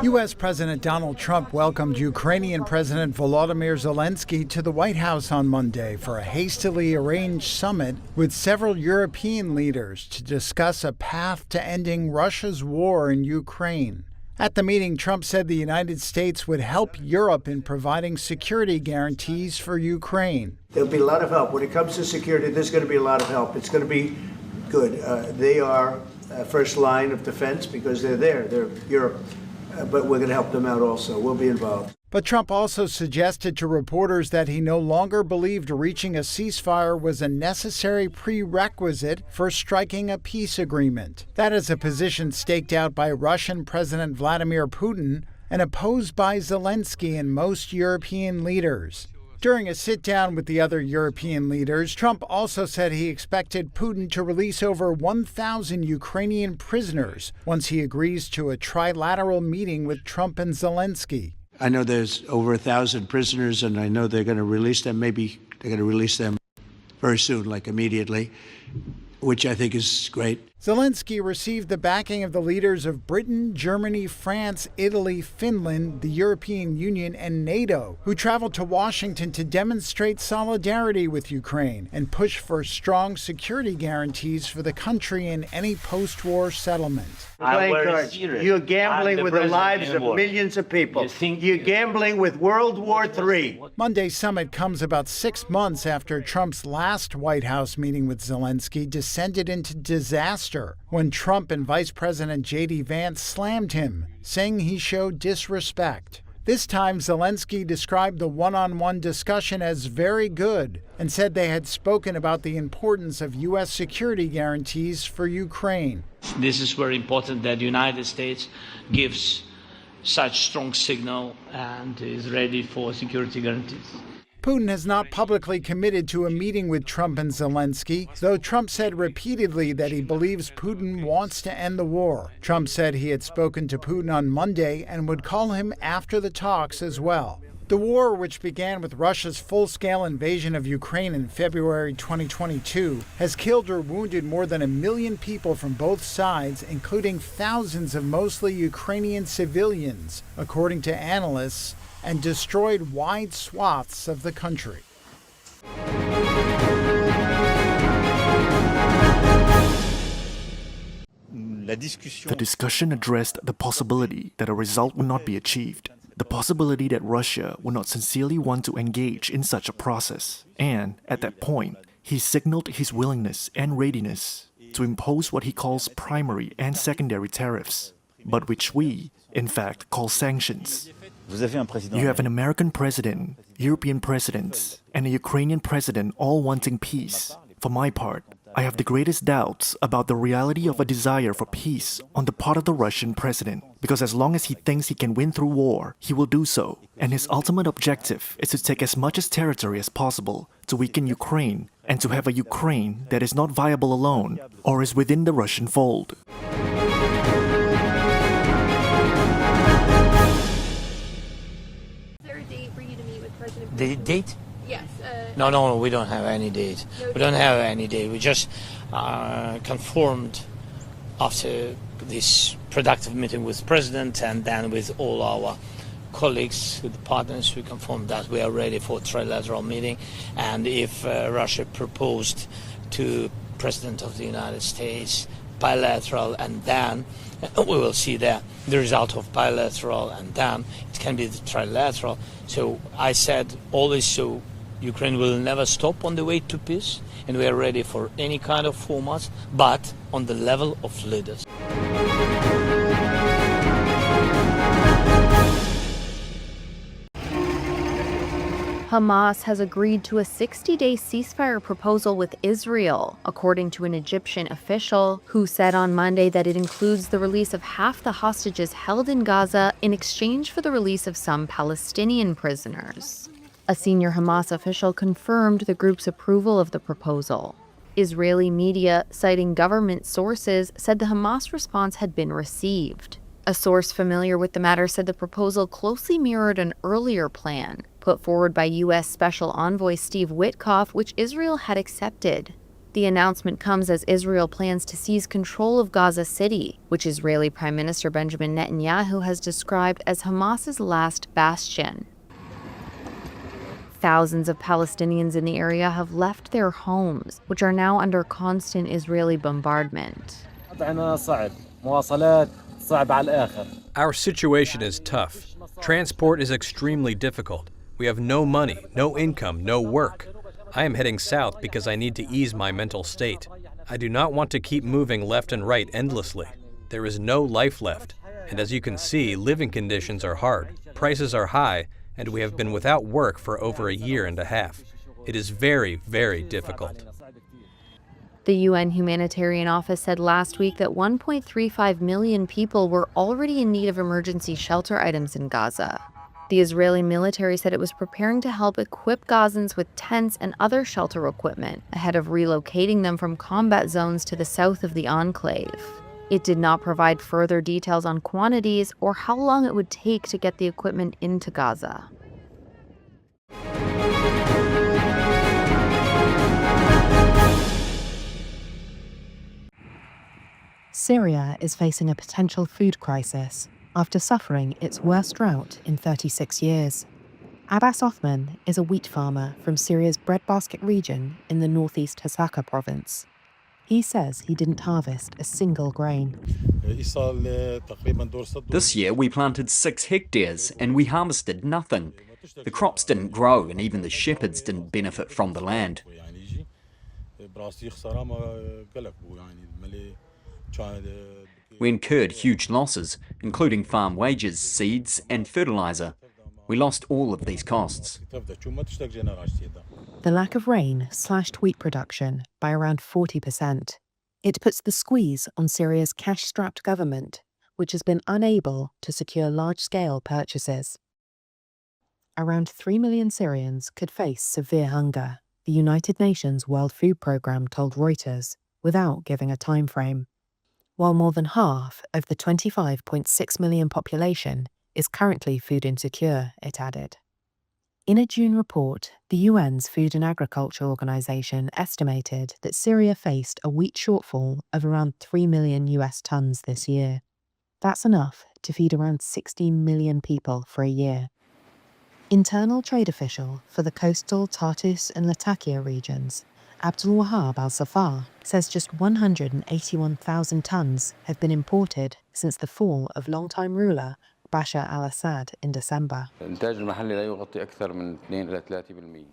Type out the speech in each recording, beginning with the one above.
U.S. President Donald Trump welcomed Ukrainian President Volodymyr Zelensky to the White House on Monday for a hastily arranged summit with several European leaders to discuss a path to ending Russia's war in Ukraine. At the meeting, Trump said the United States would help Europe in providing security guarantees for Ukraine. There'll be a lot of help. When it comes to security, there's going to be a lot of help. It's going to be good. They are first line of defense because they're there. They're Europe. But we're going to help them out also. We'll be involved. But Trump also suggested to reporters that he no longer believed reaching a ceasefire was a necessary prerequisite for striking a peace agreement. That is a position staked out by Russian President Vladimir Putin and opposed by Zelensky and most European leaders. During a sit-down with the other European leaders, Trump also said he expected Putin to release over 1,000 Ukrainian prisoners once he agrees to a trilateral meeting with Trump and Zelensky. I know there's over 1,000 prisoners, and I know they're going to release them. Maybe they're going to release them very soon, like immediately, which I think is great. Zelensky received the backing of the leaders of Britain, Germany, France, Italy, Finland, the European Union, and NATO, who traveled to Washington to demonstrate solidarity with Ukraine and push for strong security guarantees for the country in any post-war settlement. You're gambling with the lives of millions of people. You're gambling with World War III. Monday's summit comes about 6 months after Trump's last White House meeting with Zelensky descended into disaster when Trump and Vice President J.D. Vance slammed him, saying he showed disrespect. This time, Zelensky described the one-on-one discussion as very good and said they had spoken about the importance of U.S. security guarantees for Ukraine. This is very important that the United States gives such strong signal and is ready for security guarantees. Putin has not publicly committed to a meeting with Trump and Zelensky, though Trump said repeatedly that he believes Putin wants to end the war. Trump said he had spoken to Putin on Monday and would call him after the talks as well. The war, which began with Russia's full-scale invasion of Ukraine in February 2022, has killed or wounded more than 1 million people from both sides, including thousands of mostly Ukrainian civilians, according to analysts, and destroyed wide swaths of the country. The discussion addressed the possibility that a result would not be achieved, the possibility that Russia would not sincerely want to engage in such a process, and, at that point, he signaled his willingness and readiness to impose what he calls primary and secondary tariffs, but which we, in fact, call sanctions. You have an American president, European presidents, and a Ukrainian president all wanting peace. For my part, I have the greatest doubts about the reality of a desire for peace on the part of the Russian president, because as long as he thinks he can win through war, he will do so, and his ultimate objective is to take as much as territory as possible to weaken Ukraine and to have a Ukraine that is not viable alone or is within the Russian fold. The date? Yes. No, we don't have any date. We don't have any date. We just confirmed after this productive meeting with the President and then with all our colleagues, with the partners, we confirmed that we are ready for a trilateral meeting. And if Russia proposed to President of the United States bilateral, and then we will see the result of bilateral, and then it can be the trilateral. So I said always, so Ukraine will never stop on the way to peace, and we are ready for any kind of formats, but on the level of leaders. Hamas has agreed to a 60-day ceasefire proposal with Israel, according to an Egyptian official who said on Monday that it includes the release of half the hostages held in Gaza in exchange for the release of some Palestinian prisoners. A senior Hamas official confirmed the group's approval of the proposal. Israeli media, citing government sources, said the Hamas response had been received. A source familiar with the matter said the proposal closely mirrored an earlier plan put forward by U.S. Special Envoy Steve Witkoff, which Israel had accepted. The announcement comes as Israel plans to seize control of Gaza City, which Israeli Prime Minister Benjamin Netanyahu has described as Hamas's last bastion. Thousands of Palestinians in the area have left their homes, which are now under constant Israeli bombardment. Our situation is tough. Transport is extremely difficult. We have no money, no income, no work. I am heading south because I need to ease my mental state. I do not want to keep moving left and right endlessly. There is no life left. And as you can see, living conditions are hard, prices are high, and we have been without work for over a year and a half. It is very, very difficult. The UN Humanitarian Office said last week that 1.35 million people were already in need of emergency shelter items in Gaza. The Israeli military said it was preparing to help equip Gazans with tents and other shelter equipment ahead of relocating them from combat zones to the south of the enclave. It did not provide further details on quantities or how long it would take to get the equipment into Gaza. Syria is facing a potential food crisis after suffering its worst drought in 36 years. Abbas Othman is a wheat farmer from Syria's breadbasket region in the northeast Hasaka province. He says he didn't harvest a single grain. This year we planted 6 hectares and we harvested nothing. The crops didn't grow and even the shepherds didn't benefit from the land. We incurred huge losses, including farm wages, seeds and fertilizer. We lost all of these costs. The lack of rain slashed wheat production by around 40%. It puts the squeeze on Syria's cash-strapped government, which has been unable to secure large-scale purchases. Around 3 million Syrians could face severe hunger, the United Nations World Food Programme told Reuters, without giving a time frame. While more than half of the 25.6 million population is currently food insecure, it added. In a June report, the UN's Food and Agriculture Organization estimated that Syria faced a wheat shortfall of around 3 million US tons this year. That's enough to feed around 16 million people for a year. Internal trade official for the coastal Tartus and Latakia regions, Abdul Wahab al-Safar, says just 181,000 tons have been imported since the fall of longtime ruler Bashar al-Assad in December.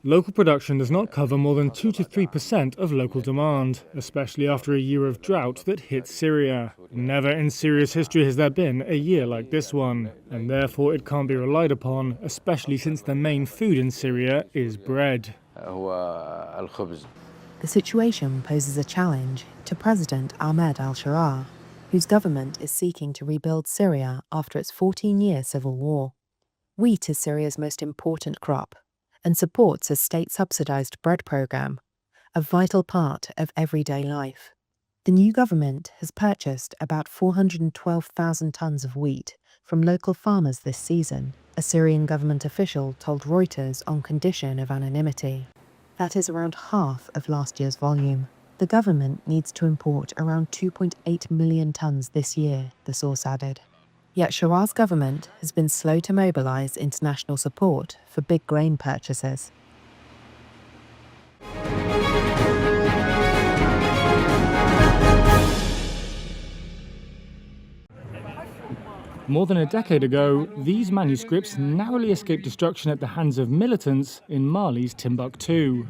Local production does not cover more than 2 to 3% of local demand, especially after a year of drought that hit Syria. Never in Syria's history has there been a year like this one, and therefore it can't be relied upon, especially since the main food in Syria is bread. The situation poses a challenge to President Ahmed al-Sharaa, whose government is seeking to rebuild Syria after its 14-year civil war. Wheat is Syria's most important crop and supports a state-subsidized bread program, a vital part of everyday life. The new government has purchased about 412,000 tons of wheat from local farmers this season, a Syrian government official told Reuters on condition of anonymity. That is around half of last year's volume. The government needs to import around 2.8 million tons this year, the source added. Yet Shara's government has been slow to mobilize international support for big grain purchases. More than a decade ago, these manuscripts narrowly escaped destruction at the hands of militants in Mali's Timbuktu.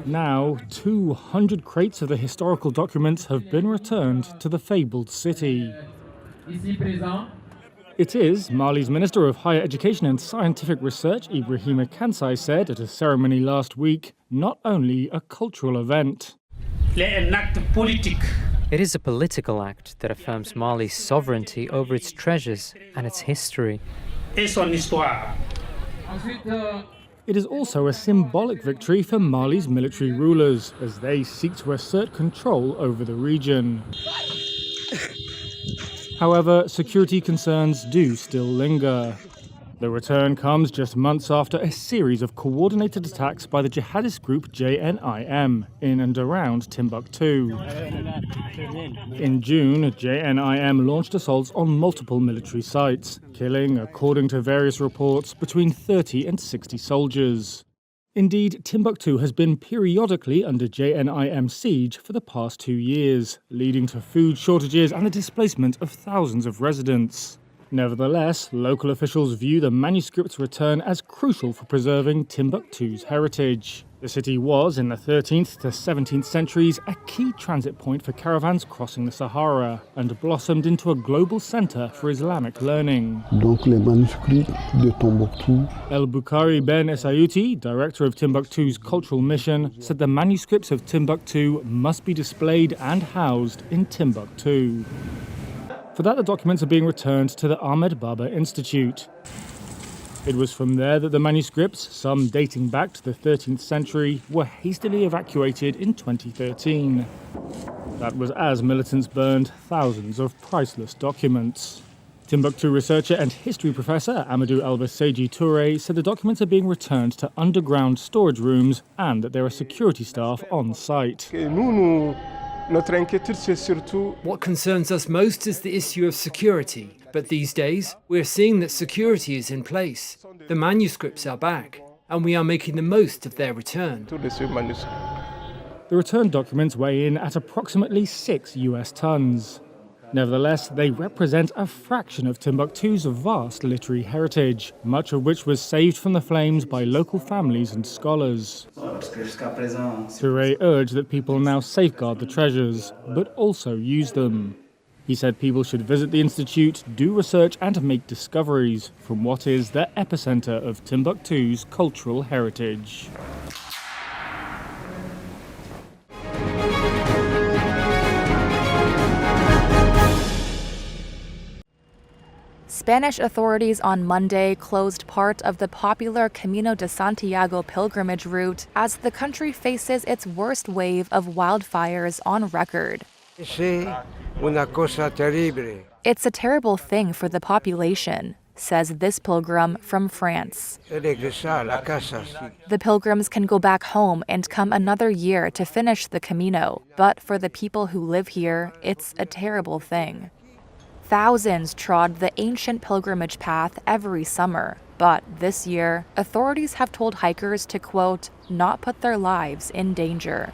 Now, 200 crates of the historical documents have been returned to the fabled city. It is, Mali's Minister of Higher Education and Scientific Research, Ibrahima Kansai, said at a ceremony last week, not only a cultural event. It is a political act that affirms Mali's sovereignty over its treasures and its history. It is also a symbolic victory for Mali's military rulers as they seek to assert control over the region. However, security concerns do still linger. The return comes just months after a series of coordinated attacks by the jihadist group JNIM in and around Timbuktu. In June, JNIM launched assaults on multiple military sites, killing, according to various reports, between 30 and 60 soldiers. Indeed, Timbuktu has been periodically under JNIM siege for the past 2 years, leading to food shortages and the displacement of thousands of residents. Nevertheless, local officials view the manuscript's return as crucial for preserving Timbuktu's heritage. The city was, in the 13th to 17th centuries, a key transit point for caravans crossing the Sahara and blossomed into a global centre for Islamic learning. Donc les manuscrits de Tombouctou. El Bukhari Ben Essayuti, director of Timbuktu's cultural mission, said the manuscripts of Timbuktu must be displayed and housed in Timbuktu. For that, the documents are being returned to the Ahmed Baba Institute. It was from there that the manuscripts, some dating back to the 13th century, were hastily evacuated in 2013. That was as militants burned thousands of priceless documents. Timbuktu researcher and history professor Amadou Elbasseji Touré said the documents are being returned to underground storage rooms and that there are security staff on site. What concerns us most is the issue of security, but these days we're seeing that security is in place. The manuscripts are back, and we are making the most of their return. The returned documents weigh in at approximately 6 US tons. Nevertheless, they represent a fraction of Timbuktu's vast literary heritage, much of which was saved from the flames by local families and scholars. Touré urged that people now safeguard the treasures, but also use them. He said people should visit the institute, do research and make discoveries from what is the epicenter of Timbuktu's cultural heritage. Spanish authorities on Monday closed part of the popular Camino de Santiago pilgrimage route as the country faces its worst wave of wildfires on record. It's a terrible thing for the population, says this pilgrim from France. The pilgrims can go back home and come another year to finish the Camino, but for the people who live here, it's a terrible thing. Thousands trod the ancient pilgrimage path every summer, but this year, authorities have told hikers to, quote, not put their lives in danger.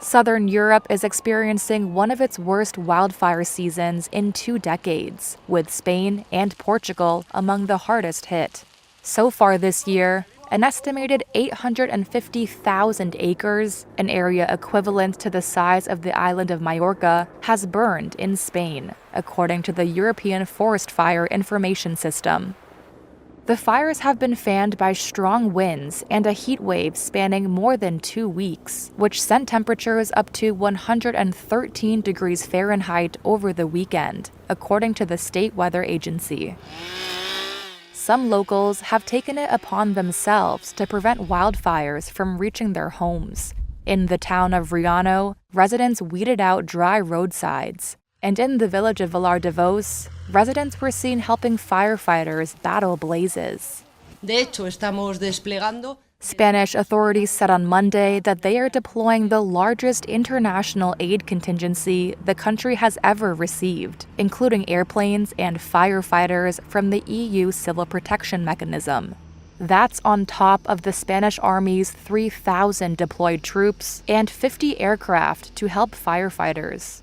Southern Europe is experiencing one of its worst wildfire seasons in 2 decades, with Spain and Portugal among the hardest hit. So far this year, an estimated 850,000 acres, an area equivalent to the size of the island of Majorca, has burned in Spain, according to the European Forest Fire Information System. The fires have been fanned by strong winds and a heat wave spanning more than 2 weeks, which sent temperatures up to 113 degrees Fahrenheit over the weekend, according to the state weather agency. Some locals have taken it upon themselves to prevent wildfires from reaching their homes. In the town of Riano, residents weeded out dry roadsides. And in the village of Vilar de Vos, residents were seen helping firefighters battle blazes. Spanish authorities said on Monday that they are deploying the largest international aid contingency the country has ever received, including airplanes and firefighters from the EU Civil Protection Mechanism. That's on top of the Spanish Army's 3,000 deployed troops and 50 aircraft to help firefighters.